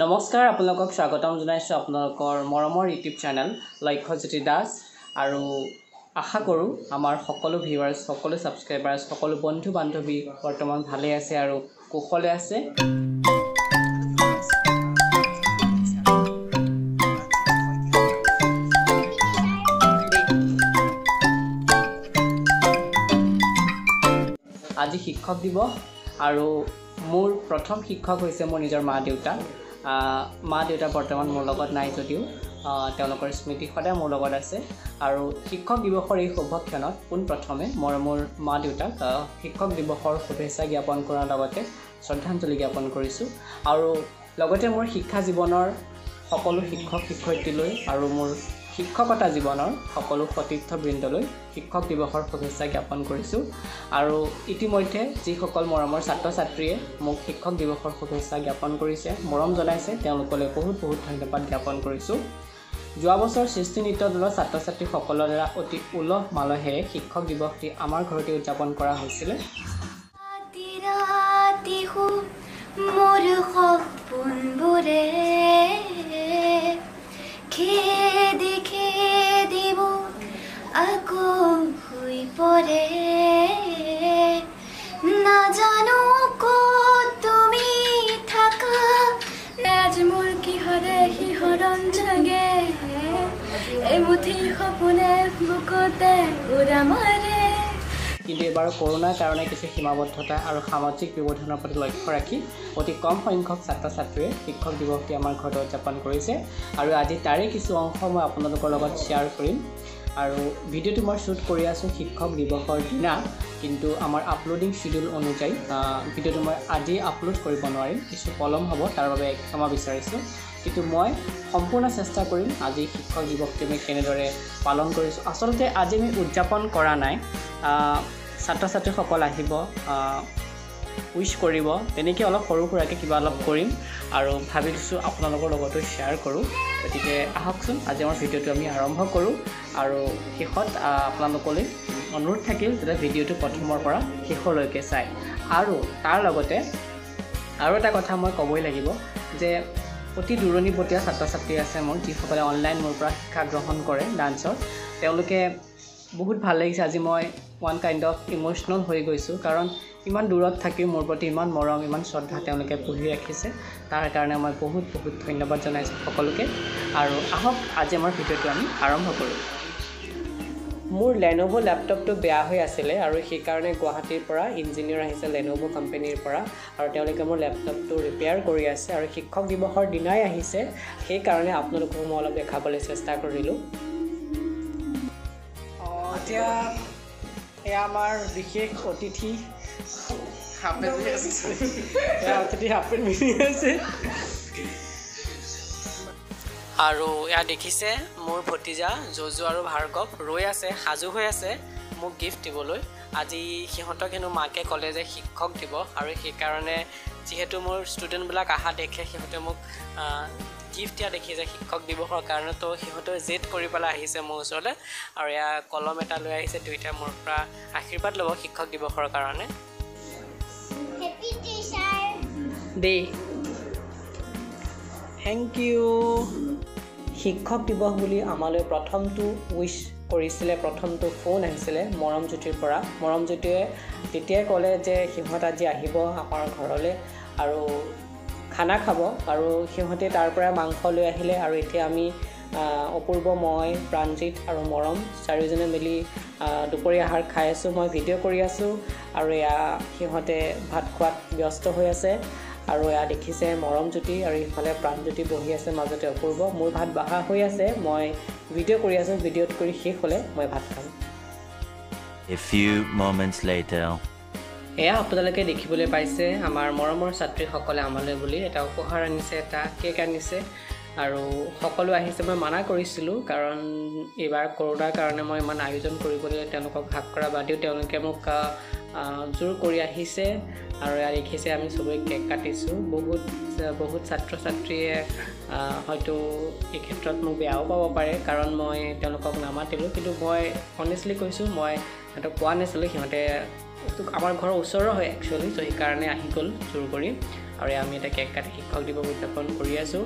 নমস্কাৰ আপোনালোকক স্বাগতম জনাইছোঁ আপোনালোকৰ মৰমৰ ইউটিউব চেনেল লক্ষ্যজ্যোতি দাস আৰু আশা কৰোঁ আমাৰ সকলো ভিউৱাৰ্ছ সকলো ছাবস্ক্ৰাইবাৰ্ছ সকলো বন্ধু বান্ধৱী বৰ্তমান ভালে আছে আৰু কুশলে আছে আজি শিক্ষক দিৱস আৰু মোৰ প্ৰথম শিক্ষক হৈছে মোৰ নিজৰ মা দেউতা বৰ্তমান মোৰ লগত নাই যদিও তেওঁলোকৰ স্মৃতি সদায় মোৰ লগত আছে আৰু শিক্ষক দিৱসৰ এই শুভক্ষণত পোনপ্ৰথমে মই মোৰ মা দেউতাক শিক্ষক দিৱসৰ শুভেচ্ছা জ্ঞাপন কৰাৰ লগতে শ্ৰদ্ধাঞ্জলি জ্ঞাপন কৰিছোঁ আৰু লগতে মোৰ শিক্ষা জীৱনৰ সকলো শিক্ষক শিক্ষয়িত্ৰীলৈ আৰু মোৰ শিক্ষকতা জীৱনৰ সকলো সতীৰ্থবৃন্দলৈ শিক্ষক দিৱসৰ শুভেচ্ছা জ্ঞাপন কৰিছোঁ আৰু ইতিমধ্যে যিসকল মৰমৰ ছাত্ৰ ছাত্ৰীয়ে মোক শিক্ষক দিৱসৰ শুভেচ্ছা জ্ঞাপন কৰিছে মৰম জনাইছে তেওঁলোকলৈ বহুত ধন্যবাদ জ্ঞাপন কৰিছোঁ যোৱা বছৰ সৃষ্টি নৃত্য দলৰ ছাত্ৰ ছাত্ৰীসকলৰ দ্বাৰা অতি উলহ মালহেৰে শিক্ষক দিৱসটি আমাৰ ঘৰতে উদযাপন কৰা হৈছিলে মোৰ সপোনবোৰে খেদিব আকৌ হৈ পৰে নাজানো ক'ত তুমি থাকা আজ মোৰ কিহৰে শিহৰণ জাগে এমুঠি সপোনে বুকুতে উৰা মাৰে কিন্তু এবাৰ কৰোনাৰ কাৰণে কিছু সীমাবদ্ধতা আৰু সামাজিক ব্যৱধানৰ প্ৰতি লক্ষ্য ৰাখি অতি কম সংখ্যক ছাত্ৰ ছাত্ৰীয়ে শিক্ষক দিৱসটি আমাৰ ঘৰত উদযাপন কৰিছে আৰু আজি তাৰে কিছু অংশ মই আপোনালোকৰ লগত শ্বেয়াৰ কৰিম আৰু ভিডিঅ'টো মই শ্বুট কৰি আছোঁ শিক্ষক দিৱসৰ দিনা কিন্তু আমাৰ আপলোডিং শিডিউল অনুযায়ী ভিডিঅ'টো মই আজি আপলোড কৰিব নোৱাৰিম কিছু পলম হ'ব তাৰ বাবে ক্ষমা বিচাৰিছোঁ কিন্তু মই সম্পূৰ্ণ চেষ্টা কৰিম আজি শিক্ষক দিৱসটি আমি কেনেদৰে পালন কৰিছোঁ আচলতে আজি আমি উদযাপন কৰা নাই ছাত্ৰ ছাত্ৰীসকল আহিব উইশ কৰিব তেনেকৈ অলপ সৰু সুৰাকৈ কিবা অলপ কৰিম আৰু ভাবিছোঁ আপোনালোকৰ লগতো শ্বেয়াৰ কৰোঁ গতিকে আহকচোন আজি আমাৰ ভিডিঅ'টো আমি আৰম্ভ কৰোঁ আৰু শেষত আপোনালোকলৈ অনুৰোধ থাকিল যাতে ভিডিঅ'টো প্ৰথমৰ পৰা শেষলৈকে চায় আৰু তাৰ লগতে আৰু এটা কথা মই ক'বই লাগিব যে অতি দূৰণিবতীয়া ছাত্ৰ ছাত্ৰী আছে মোৰ যিসকলে অনলাইন মোৰ পৰা শিক্ষা গ্ৰহণ কৰে ডান্সৰ তেওঁলোকে বহুত ভাল লাগিছে আজি মই ওৱান কাইণ্ড অফ ইম'চনেল হৈ গৈছোঁ কাৰণ ইমান দূৰত থাকি মোৰ প্ৰতি ইমান মৰম ইমান শ্ৰদ্ধা তেওঁলোকে পুহি ৰাখিছে তাৰ কাৰণে মই বহুত ধন্যবাদ জনাইছোঁ সকলোকে আৰু আহক আজি আমাৰ ভিডিঅ'টো আমি আৰম্ভ কৰোঁ মোৰ লেন'ভ' লেপটপটো বেয়া হৈ আছিলে আৰু সেইকাৰণে গুৱাহাটীৰ পৰা ইঞ্জিনিয়াৰ আহিছে লেন'ভ' কোম্পানীৰ পৰা আৰু তেওঁলোকে মোৰ লেপটপটো ৰিপেয়াৰ কৰি আছে আৰু শিক্ষক দিৱসৰ দিনাই আহিছে সেইকাৰণে আপোনালোকক মই অলপ দেখাবলৈ চেষ্টা কৰিলোঁ এতিয়া এয়া আমাৰ বিশেষ অতিথি হাফেন মিলি আছে আৰু এয়া দেখিছে মোৰ ভতিজা জজু আৰু ভাৰ্গৱ ৰৈ আছে সাজু হৈ আছে মোক গিফ্ট দিবলৈ আজি সিহঁতক হেনো মাকে ক'লে যে শিক্ষক দিব আৰু সেইকাৰণে যিহেতু মোৰ ষ্টুডেণ্টবিলাক অহা দেখে সিহঁতে মোক গিফ্ট দিয়া দেখিছে শিক্ষক দিৱসৰ কাৰণে তো সিহঁতে জেদ কৰি পেলাই আহিছে মোৰ ওচৰলৈ আৰু এয়া কলম এটা লৈ আহিছে দুইটাই মোৰ পৰা আশীৰ্বাদ ল'ব শিক্ষক দিৱসৰ কাৰণে দেই থেংক ইউ শিক্ষক দিৱস বুলি আমালৈ প্ৰথমটো উইচ কৰিছিলে প্ৰথমটো ফোন আহিছিলে মৰমজ্যোতিৰ পৰা মৰমজ্যোতিয়ে তেতিয়াই ক'লে যে সিহঁত আজি আহিব আমাৰ ঘৰলৈ আৰু খানা খাব আৰু সিহঁতে তাৰ পৰা মাংস লৈ আহিলে আৰু এতিয়া আমি অপূৰ্ব মই প্ৰাণজিত আৰু মৰম চাৰিওজনে মিলি দুপৰীয়া আহাৰ খাই আছোঁ মই ভিডিঅ' কৰি আছোঁ আৰু এয়া সিহঁতে ভাত খোৱাত ব্যস্ত হৈ আছে আৰু এয়া দেখিছে মৰমজ্যোতি আৰু ইফালে প্ৰাণজ্যোতি বহি আছে মাজতে অপূৰ্ব মোৰ ভাত বহা হৈ আছে মই ভিডিঅ' কৰি আছোঁ ভিডিঅ'ত কৰি শেষ হ'লে মই ভাত খাম A few moments later এয়া আপোনালোকে দেখিবলৈ পাইছে আমাৰ মৰমৰ ছাত্ৰীসকলে আমালৈ বুলি এটা উপহাৰ আনিছে এটা কেক আনিছে আৰু সকলো আহিছে মই মানা কৰিছিলোঁ কাৰণ এইবাৰ কৰোনাৰ কাৰণে মই ইমান আয়োজন কৰিবলৈ তেওঁলোকক ভাগ কৰা বাদেও তেওঁলোকে মোক জোৰ কৰি আহিছে আৰু এয়া দেখিছে আমি চবেই কেক কাটিছোঁ বহুত ছাত্ৰ ছাত্ৰীয়ে হয়তো এই ক্ষেত্ৰত মোক বেয়াও পাব পাৰে কাৰণ মই তেওঁলোকক নামাতিলোঁ কিন্তু মই অনেষ্টলি কৈছোঁ মই সিহঁতক কোৱা নাছিলোঁ সিহঁতে আমাৰ ঘৰৰ ওচৰৰ হয় একচুৱেলি তো সেইকাৰণে আহি গ'ল জোৰ কৰি আৰু আমি এটা কেক কাটি শিক্ষক দিৱস উদযাপন কৰি আছো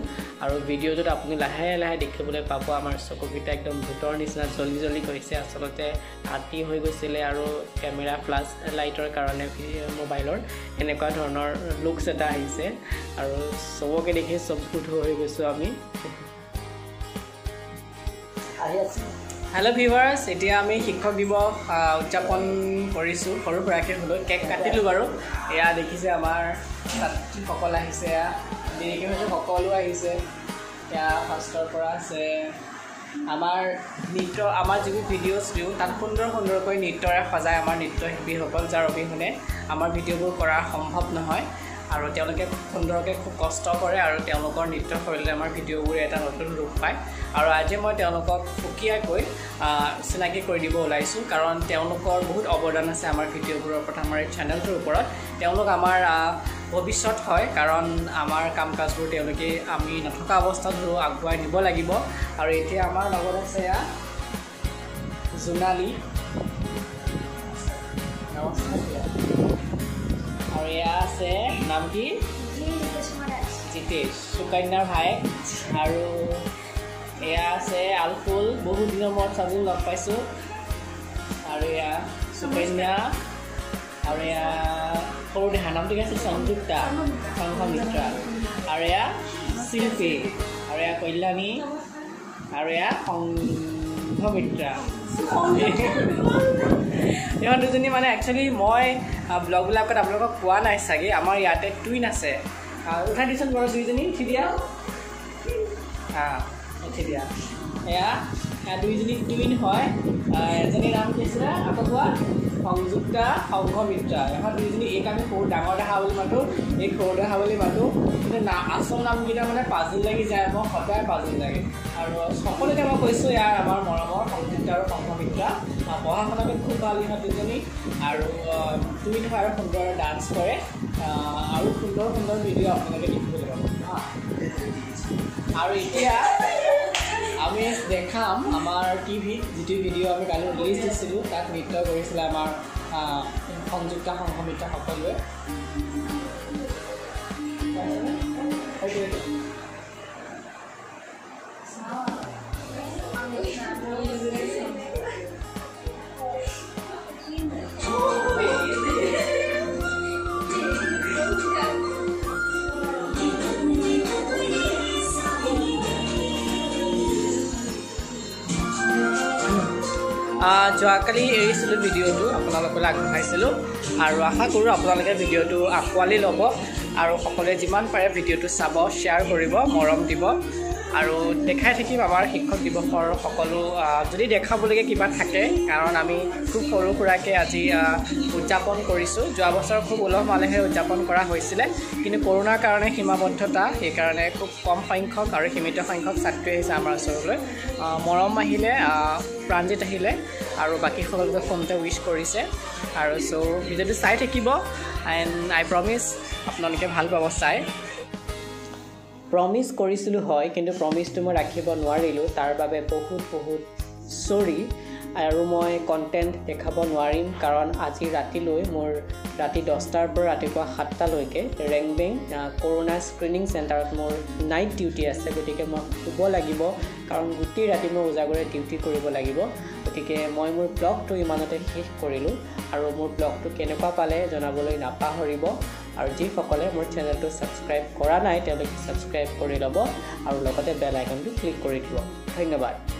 আৰু ভিডিঅ'টোত আপুনি লাহে লাহে দেখিবলৈ পাব আমাৰ চকুকেইটা একদম ভূতৰ নিচিনা জ্বলি জ্বলি গৈছে আচলতে ৰাতি হৈ গৈছিলে আৰু কেমেৰা ফ্লাছ লাইটৰ কাৰণে মোবাইলৰ এনেকুৱা ধৰণৰ লুকছ এটা আহিছে আৰু সবকে দেখি সব ভূত হৈ গৈছো আমি হেল্ল' ভিউৱাৰ্ছ এতিয়া আমি শিক্ষক দিৱস উদযাপন কৰিছোঁ সৰু সুৰাকৈ হ'লেও কেক কাটিলোঁ বাৰু এয়া দেখিছে আমাৰ ছাত্ৰীসকল আহিছে দেৰিকৈ হয়তো সকলো আহিছে এয়া ফাৰ্ষ্টৰ পৰা আছে আমাৰ নৃত্য আমাৰ যিবোৰ ভিডিঅ'ছ দিওঁ তাত সুন্দৰকৈ নৃত্যৰে সজায় আমাৰ নৃত্যশিল্পীসকল যাৰ অবিহনে আমাৰ ভিডিঅ'বোৰ কৰা সম্ভৱ নহয় আৰু তেওঁলোকে সুন্দৰকৈ খুব কষ্ট কৰে আৰু তেওঁলোকৰ নৃত্য শৈলীৰে আমাৰ ভিডিঅ'বোৰে এটা নতুন ৰূপ পায় আৰু আজি মই তেওঁলোকক সুকীয়াকৈ চিনাকি কৰি দিব ওলাইছোঁ কাৰণ তেওঁলোকৰ বহুত অৱদান আছে আমাৰ ভিডিঅ'বোৰৰ ওপৰত আমাৰ এই চেনেলটোৰ ওপৰত তেওঁলোক আমাৰ ভৱিষ্যত হয় কাৰণ আমাৰ কাম কাজবোৰ তেওঁলোকে আমি নথকা অৱস্থাত আগুৱাই নিব লাগিব আৰু এতিয়া আমাৰ লগত আছে এয়া জোনালী আৰু এয়া আছে নাম কি জিতেশ সুকন্যাৰ ভায়েক আৰু এয়া আছে আলফুল বহু দিনৰ মূৰত চাবুল লগ পাইছোঁ আৰু এয়া সুকন্যা আৰু এয়া সৰু দেহা নামটো কি আছে সংযুক্তা সংঘমিত্ৰা আৰু এয়া শিল্পী আৰু এয়া কল্যাণী আৰু এয়া সংঘমিত্ৰা ইহঁত দুজনী মানে একচুৱেলি মই ব্লগবিলাকত আপোনালোকক পোৱা নাই চাগে আমাৰ ইয়াতে টুইন আছে উঠাই দিছোন বাৰু দুইজনী উঠি দিয়া উঠি দিয়া এয়া দুইজনী টুইন হয় এজনীৰ নাম কি আছিলে আকৌ কোৱা সংযুক্তা সংঘমিত্ৰা ইহঁত দুইজনী এইক আমি সৰু ডাঙৰ দেহা বুলি মাতোঁ এই সৰু দেহা বুলি মাতোঁ কিন্তু আচল নামকেইটা মানে পাজিল লাগি যায় মই সদায় পাজিল লাগে আৰু সকলোকে মই কৈছোঁ ইয়াৰ আমাৰ মৰমৰ সংযুক্তা আৰু সংঘমিত্ৰা পঢ়া শুনাত খুব ভাল ইহঁত দুজনী আৰু টুইন হয় আৰু সুন্দৰ ডান্স কৰে আৰু সুন্দৰ ভিডিঅ' আপোনালোকে দেখিবলৈ পাব আৰু এতিয়া আমি দেখাম আমাৰ টিভিত যিটো ভিডিঅ' আমি কালি ৰিলিজ দিছিলোঁ তাত নৃত্য কৰিছিলে আমাৰ সংযুক্তা সংঘমিত্ৰা সকলোৱে যোৱাকালি এৰিছিলোঁ ভিডিঅ'টো আপোনালোকলৈ আগবঢ়াইছিলোঁ আৰু আশা কৰোঁ আপোনালোকে ভিডিঅ'টো আঁকোৱালি ল'ব আৰু সকলোৱে যিমান পাৰে ভিডিঅ'টো চাব শ্বেয়াৰ কৰিব মৰম দিব আৰু দেখাই থাকিম আমাৰ শিক্ষক দিৱসৰ সকলো যদি দেখাবলগীয়া কিবা থাকে কাৰণ আমি খুব সৰু সুৰাকৈ আজি উদযাপন কৰিছোঁ যোৱা বছৰ খুব উলহ মালহে উদযাপন কৰা হৈছিলে কিন্তু কৰোণাৰ কাৰণে সীমাবদ্ধতা সেইকাৰণে খুব কম সংখ্যক আৰু সীমিত সংখ্যক ছাত্ৰী আহিছে আমাৰ ওচৰলৈ মৰম আহিলে প্ৰাণজিত আহিলে আৰু বাকী সকলোকে ফোনতে উইচ কৰিছে আৰু চ' ভিডিঅ'টো চাই থাকিব এণ্ড আই প্ৰমিছ আপোনালোকে ভাল পাব চাই প্ৰমিছ কৰিছিলোঁ হয় কিন্তু প্ৰমিছটো মই ৰাখিব নোৱাৰিলোঁ তাৰ বাবে বহুত চৰি আৰু মই কণ্টেণ্ট দেখাব নোৱাৰিম কাৰণ আজি ৰাতিলৈ মোৰ ৰাতি 10টাৰ পৰা ৰাতিপুৱা 7টালৈকে ৰেংবেং কৰোণা স্ক্ৰিনিং চেণ্টাৰত মোৰ নাইট ডিউটি আছে গতিকে মই শুব লাগিব কাৰণ গোটেই ৰাতি মই উজাগৰে ডিউটি কৰিব লাগিব গতিকে মই মোৰ ব্লগটো ইমানতে শেষ কৰিলোঁ আৰু মোৰ ব্লগটো কেনেকুৱা পালে জনাবলৈ নাপাহৰিব আৰু যিসকলে মোৰ চেনেলটো ছাবস্ক্ৰাইব কৰা নাই তেওঁলোকে ছাবস্ক্ৰাইব কৰি ল'ব আৰু লগতে বেল আইকনটো ক্লিক কৰি দিব ধন্যবাদ